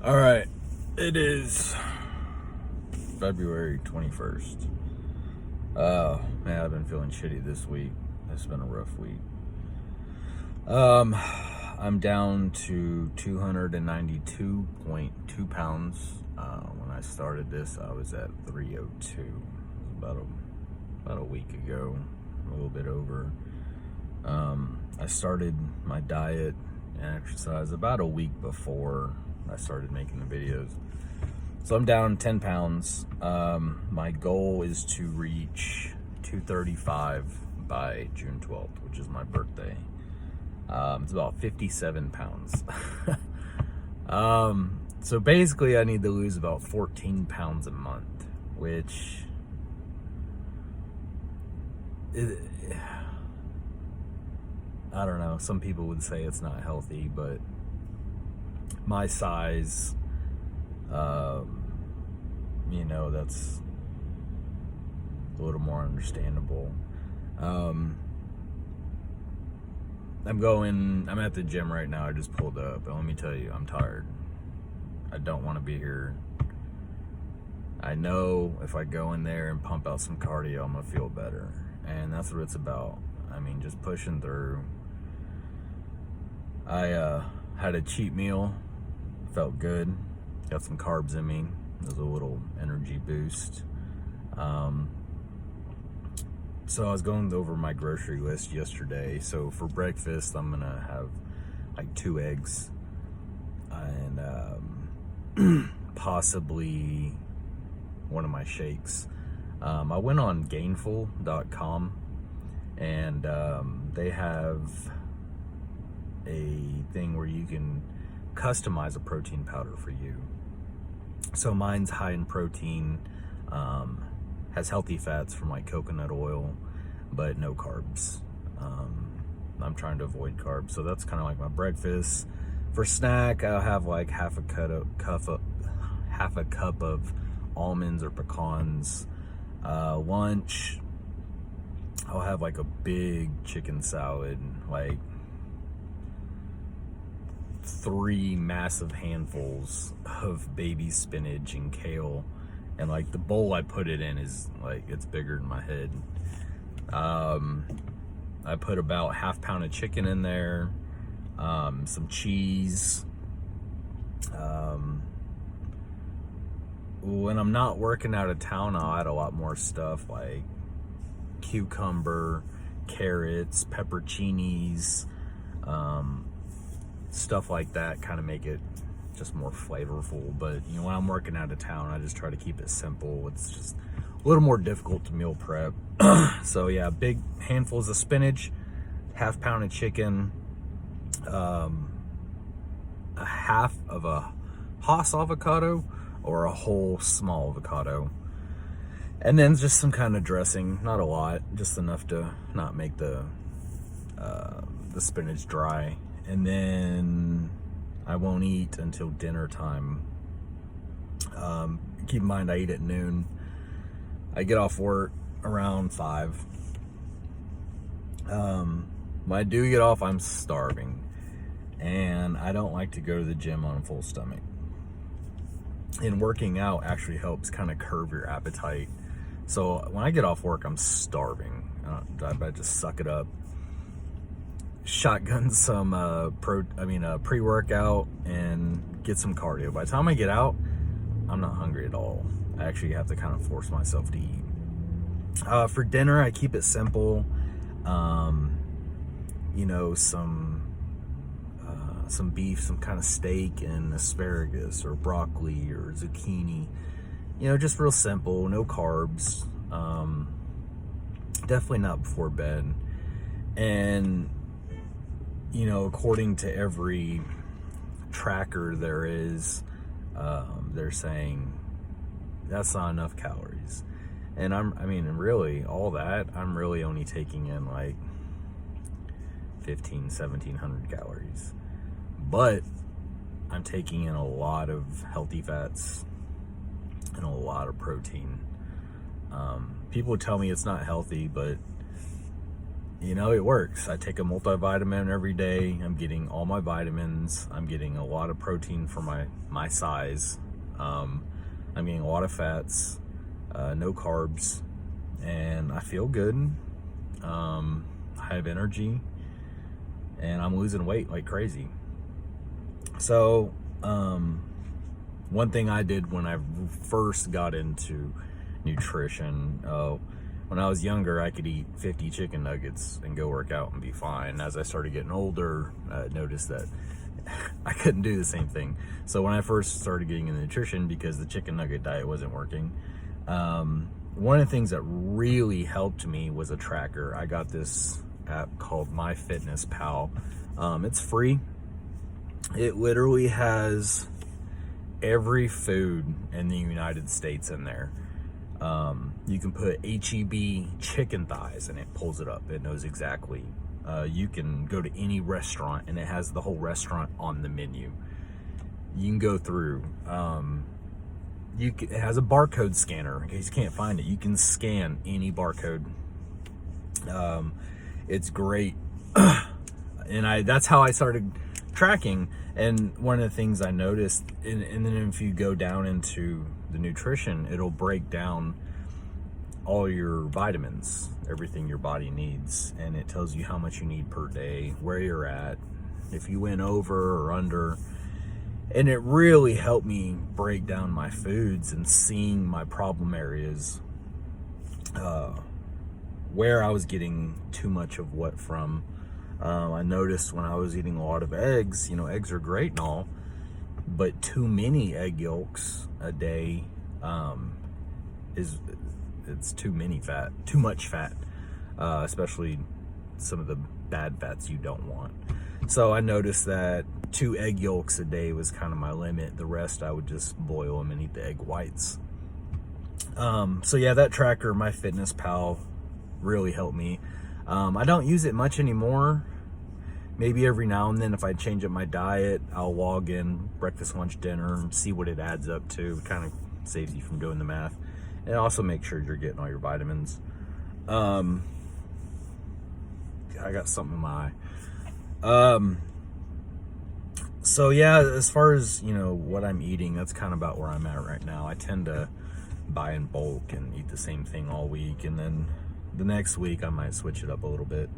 All right, it is February 21st. Man, I've been feeling shitty this week. It's been a rough week. Um, I'm down to 292.2 pounds. When I started this, I was at 302. About a week ago, a little bit over. I started my diet and exercise about a week before I started making the videos. So I'm down 10 pounds. My goal is to reach 235 by June 12th, which is my birthday. It's about 57 pounds. So basically I need to lose about 14 pounds a month, which I don't know. Some people would say it's not healthy, but my size, that's a little more understandable. I'm at the gym right now. I just pulled up, and let me tell you, I'm tired. I don't want to be here. I know if I go in there and pump out some cardio, I'm gonna feel better, and that's what it's about. I mean, just pushing through. I had a cheat meal, felt good, got some carbs in me. It was a little energy boost. So I was going over my grocery list yesterday. So for breakfast, I'm gonna have like 2 eggs and possibly one of my shakes. I went on Gainful.com and they have a thing where you can customize a protein powder for you. So mine's high in protein, has healthy fats from like coconut oil, but no carbs. I'm trying to avoid carbs, so that's kind of like my breakfast. For snack, I'll have like half a cup of almonds or pecans. Lunch, I'll have like a big chicken salad, like 3 massive handfuls of baby spinach and kale, and like the bowl I put it in is like, it's bigger than my head. I put about half pound of chicken in there, some cheese. When I'm not working out of town, I'll add a lot more stuff like cucumber, carrots, pepperoncinis, stuff like that, kind of make it just more flavorful. But when I'm working out of town, I just try to keep it simple. It's just a little more difficult to meal prep. So yeah, big handfuls of spinach, half pound of chicken, a half of a Hass avocado or a whole small avocado, and then just some kind of dressing, not a lot, just enough to not make the spinach dry. And then I won't eat until dinner time. Keep in mind, I eat at noon. I get off work around 5. When I do get off, I'm starving, and I don't like to go to the gym on a full stomach. And working out actually helps kind of curb your appetite. So when I get off work, I'm starving. I just suck it up, shotgun some pre-workout, and get some cardio. By the time I get out, I'm not hungry at all. I actually have to kind of force myself to eat. For dinner, I keep it simple. Some beef, some kind of steak, and asparagus or broccoli or zucchini. Just real simple, no carbs. Definitely not before bed. And according to every tracker there is, they're saying that's not enough calories. And really, all that, I'm really only taking in like 1,700 calories. But I'm taking in a lot of healthy fats and a lot of protein. People would tell me it's not healthy, but you know, it works. I take a multivitamin every day. I'm getting all my vitamins. I'm getting a lot of protein for my size. I'm getting a lot of fats, no carbs, and I feel good. I have energy, and I'm losing weight like crazy. So, one thing I did when I first got into nutrition, when I was younger, I could eat 50 chicken nuggets and go work out and be fine. As I started getting older, I noticed that I couldn't do the same thing. So when I first started getting into nutrition, because the chicken nugget diet wasn't working, one of the things that really helped me was a tracker. I got this app called MyFitnessPal. It's free. It literally has every food in the United States in there. You can put HEB chicken thighs and it pulls it up. It knows exactly. You can go to any restaurant and it has the whole restaurant on the menu. You can go through. It has a barcode scanner in case you can't find it. You can scan any barcode. It's great. And that's how I started tracking. And one of the things I noticed, and then if you go down into the nutrition, it'll break down all your vitamins, everything your body needs, and it tells you how much you need per day, where you're at, if you went over or under. And it really helped me break down my foods and seeing my problem areas, where I was getting too much of what from. I noticed when I was eating a lot of eggs, eggs are great and all, but too many egg yolks a day it's too much fat, especially some of the bad fats you don't want. So I noticed that 2 egg yolks a day was kind of my limit. The rest I would just boil them and eat the egg whites. So yeah, that tracker, MyFitnessPal, really helped me. I don't use it much anymore. Maybe every now and then if I change up my diet, I'll log in breakfast, lunch, dinner, and see what it adds up to. It kind of saves you from doing the math. And also make sure you're getting all your vitamins. I got something in my eye. So yeah, as far as, what I'm eating, that's kind of about where I'm at right now. I tend to buy in bulk and eat the same thing all week. And then the next week I might switch it up a little bit.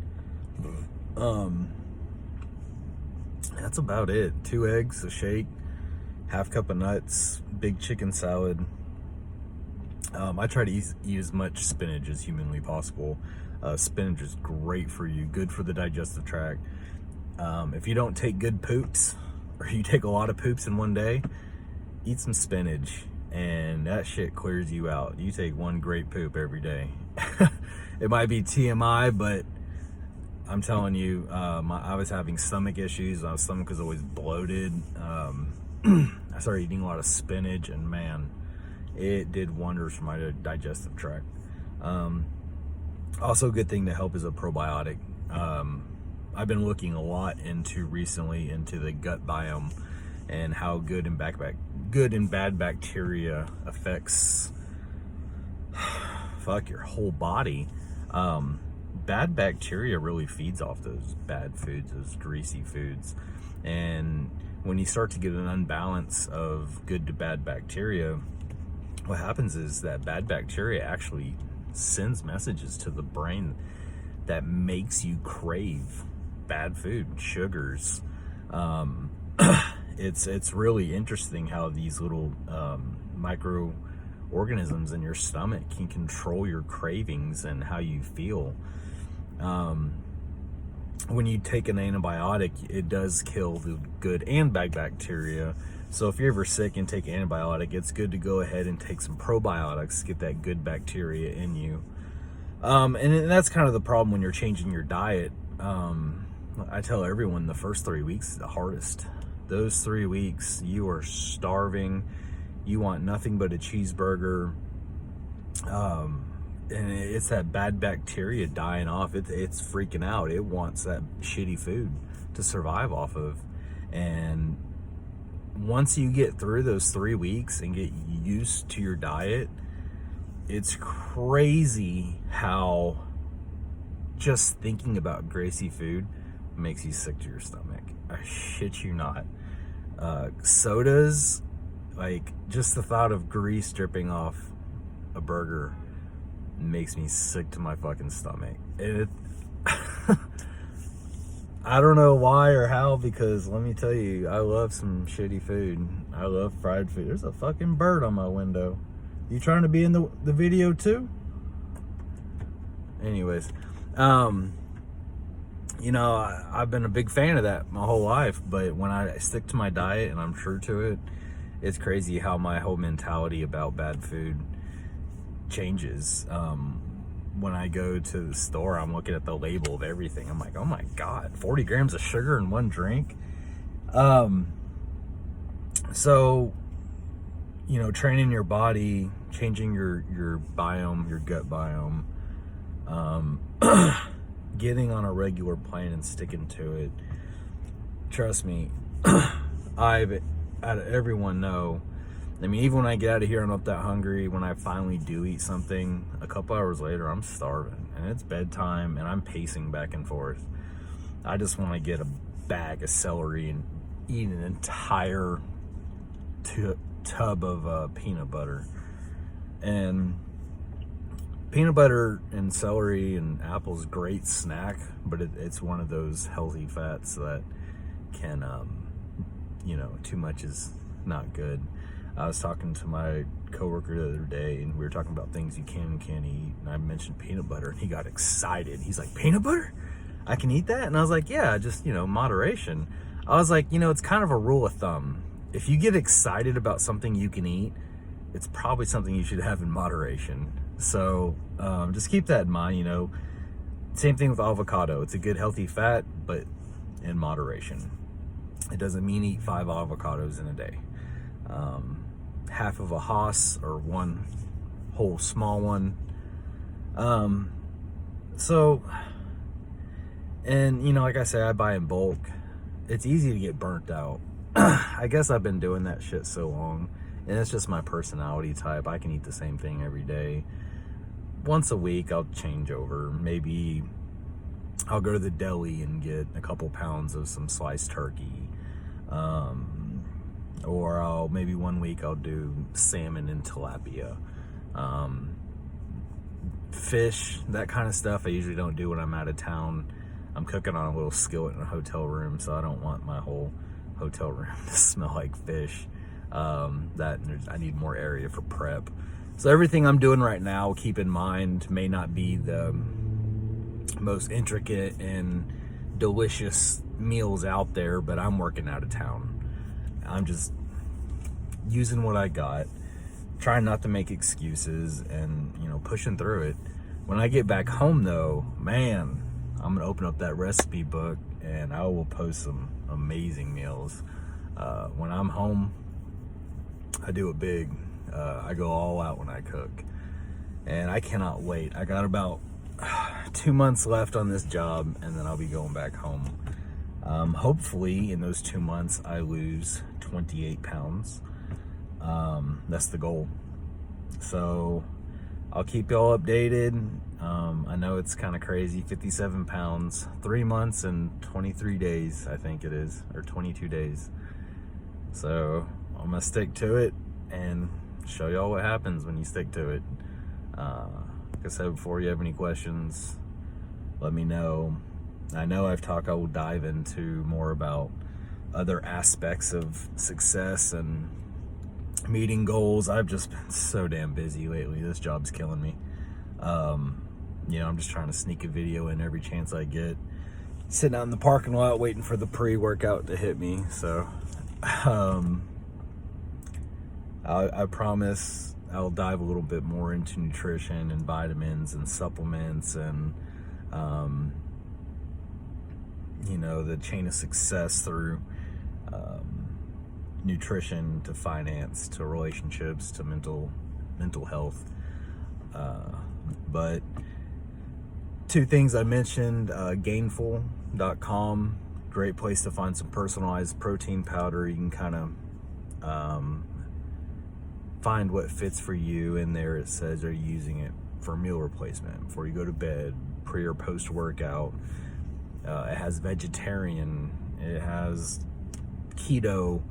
That's about it. 2 eggs, a shake, half cup of nuts, big chicken salad. I try to eat as much spinach as humanly possible. Spinach is great for you, good for the digestive tract. If you don't take good poops, or you take a lot of poops in one day, eat some spinach and that shit clears you out. You take one great poop every day. It might be TMI, but I'm telling you, I was having stomach issues. My stomach was always bloated. I started eating a lot of spinach, and man, it did wonders for my digestive tract. Also, a good thing to help is a probiotic. I've been looking a lot recently into the gut biome and how good and bad bacteria affects your whole body. Bad bacteria really feeds off those bad foods, those greasy foods. And when you start to get an unbalance of good to bad bacteria, what happens is that bad bacteria actually sends messages to the brain that makes you crave bad food, sugars. It's really interesting how these little microorganisms in your stomach can control your cravings and how you feel. When you take an antibiotic, it does kill the good and bad bacteria. So if you're ever sick and take an antibiotic, it's good to go ahead and take some probiotics, get that good bacteria in you. And that's kind of the problem when you're changing your diet. I tell everyone the first 3 weeks is the hardest. Those 3 weeks, you are starving. You want nothing but a cheeseburger. And it's that bad bacteria dying off. It's freaking out. It wants that shitty food to survive off of. And once you get through those 3 weeks and get used to your diet, it's crazy how just thinking about greasy food makes you sick to your stomach. I shit you not. Sodas, like just the thought of grease dripping off a burger makes me sick to my fucking stomach. I don't know why or how, because let me tell you, I love some shitty food. I love fried food. There's a fucking bird on my window. You trying to be in the video too? Anyways, you know, I've been a big fan of that my whole life, but when I stick to my diet and I'm true to it, it's crazy how my whole mentality about bad food changes. When I go to the store, I'm looking at the label of everything. I'm like, oh my God, 40 grams of sugar in one drink. So, you know, training your body, changing your biome, your gut biome, getting on a regular plan and sticking to it. Trust me, I've had everyone know. I mean, even when I get out of here, I'm not that hungry. When I finally do eat something, a couple hours later, I'm starving. And it's bedtime, and I'm pacing back and forth. I just want to get a bag of celery and eat an entire tub of peanut butter. And peanut butter and celery and apples, great snack, but it's one of those healthy fats that can, you know, too much is not good. I was talking to my coworker the other day, and we were talking about things you can and can't eat, and I mentioned peanut butter, and he got excited. He's like, peanut butter? I can eat that? And I was like, yeah, just, you know, moderation. I was like, you know, it's kind of a rule of thumb. If you get excited about something you can eat, it's probably something you should have in moderation. So just keep that in mind, you know. Same thing with avocado. It's a good healthy fat, but in moderation. It doesn't mean eat 5 avocados in a day. Half of a Hass or one whole small one. So, and you know, like I say, I buy in bulk. It's easy to get burnt out. I guess I've been doing that shit so long, and it's just my personality type. I can eat the same thing every day. Once a week, I'll change over. Maybe I'll go to the deli and get a couple pounds of some sliced turkey. Or maybe one week I'll do salmon and tilapia. Fish, that kind of stuff I usually don't do when I'm out of town. I'm cooking on a little skillet in a hotel room, so I don't want my whole hotel room to smell like fish. I need more area for prep. So everything I'm doing right now, keep in mind, may not be the most intricate and delicious meals out there, but I'm working out of town. I'm just using what I got, trying not to make excuses, and, you know, pushing through it. When I get back home, though, man, I'm gonna open up that recipe book and I will post some amazing meals. When I'm home, I do it big. I go all out when I cook, and I cannot wait. I got about 2 months left on this job, and then I'll be going back home. Hopefully in those 2 months I lose 28 pounds. That's the goal. So I'll keep y'all updated. I know it's kind of crazy, 57 pounds, 3 months and 23 days, I think it is, or 22 days. So I'm gonna stick to it and show y'all what happens when you stick to it. Like I said before, you have any questions, let me know. I know I will dive into more about other aspects of success and meeting goals. I've just been so damn busy lately. This job's killing me. You know, I'm just trying to sneak a video in every chance I get. Sitting out in the parking lot waiting for the pre-workout to hit me. So, I promise I'll dive a little bit more into nutrition and vitamins and supplements and, you know, the chain of success through nutrition to finance to relationships to mental health. But 2 things I mentioned, Gainful.com, great place to find some personalized protein powder. You can kind of find what fits for you. In there it says, are you using it for meal replacement before you go to bed, pre or post workout. It has vegetarian, it has keto,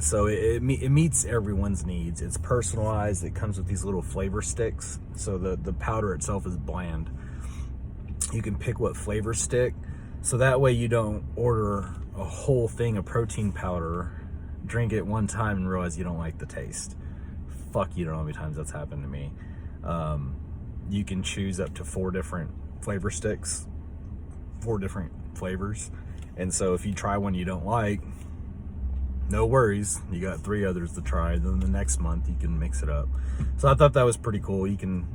so it meets everyone's needs. It's personalized. It comes with these little flavor sticks, so the powder itself is bland. You can pick what flavor stick, so that way you don't order a whole thing of protein powder, drink it one time and realize you don't like the taste. Fuck, you don't know how many times that's happened to me. You can choose up to 4 different flavor sticks, 4 different flavors, and so if you try one you don't like, no worries, you got 3 others to try. Then the next month you can mix it up. So I thought that was pretty cool. You can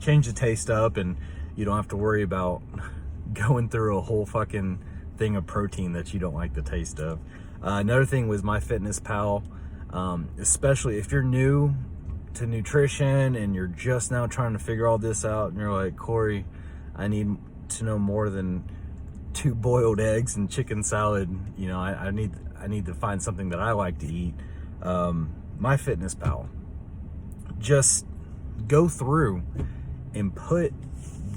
change the taste up, and you don't have to worry about going through a whole fucking thing of protein that you don't like the taste of. Another thing was MyFitnessPal, especially if you're new to nutrition and you're just now trying to figure all this out, and you're like, Corey, I need to know more than 2 boiled eggs and chicken salad. You know, I need to find something that I like to eat. MyFitnessPal, just go through and put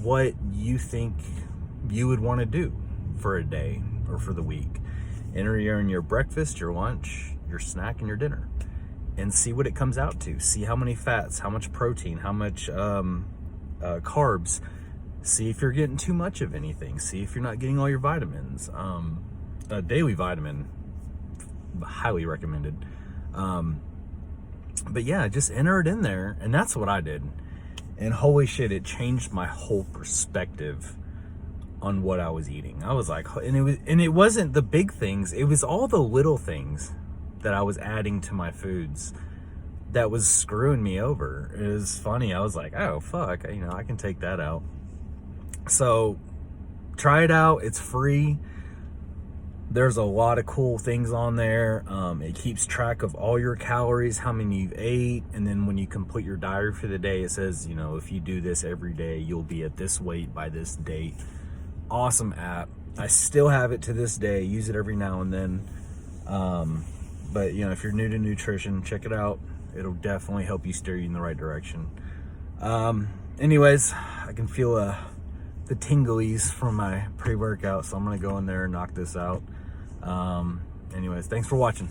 what you think you would want to do for a day or for the week. Enter in your breakfast, your lunch, your snack, and your dinner, and see what it comes out to. See how many fats, how much protein, how much carbs. See if you're getting too much of anything. See if you're not getting all your vitamins. A daily vitamin, highly recommended. But yeah, just enter it in there, and that's what I did. And holy shit, it changed my whole perspective on what I was eating. I was like, and it wasn't the big things, it was all the little things that I was adding to my foods that was screwing me over. It was funny. I was like, oh fuck, you know, I can take that out. So try it out. It's free. There's a lot of cool things on there. It keeps track of all your calories, how many you've ate, and then when you complete your diary for the day, it says, you know, if you do this every day, you'll be at this weight by this date. Awesome app. I still have it to this day. Use it every now and then. But you know, if you're new to nutrition, check it out. It'll definitely help you steer you in the right direction. Anyways, I can feel the tinglies from my pre-workout, so I'm gonna go in there and knock this out. Anyways, thanks for watching.